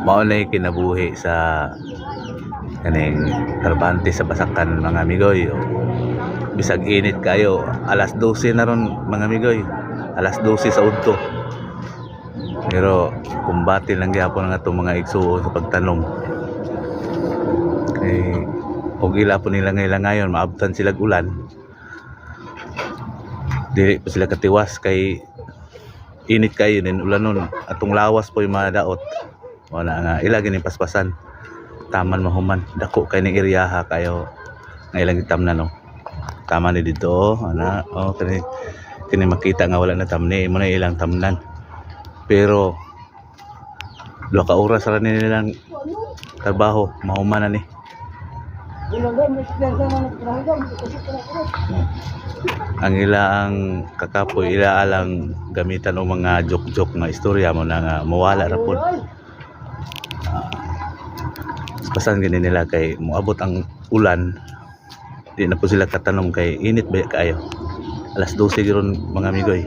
mao na kinabuhi sa kaning trabante sa Basakan mga amigoy. Bisag init kayo, alas 12 na ron mga amigoy, alas 12 sa udto, pero kumbati lang gyapon nga itong mga igsuon sa pagtanong kay og ila po nila ngayon maabtan sila ulan, dili pa sila katiwas kay init kayo din ulanon atong lawas po yung mga daot wala nga ila gini paspasan taman mahuman dako kay ning area kayo nga ilang itamnan no. Tama ni dito ana kini makita nga wala na tamni mo na ilang tamnan, pero 2 ka oras ra ni nilang trabaho mahuman na ni. Ang ilang kakapoy ila alang gamitan o mga joke nga istorya mo na nga mawala ra pud. Pasan gini nila kay moabot ang ulan, di na po sila katanong kay init ba kayo. Alas 12 giron mga amigoy.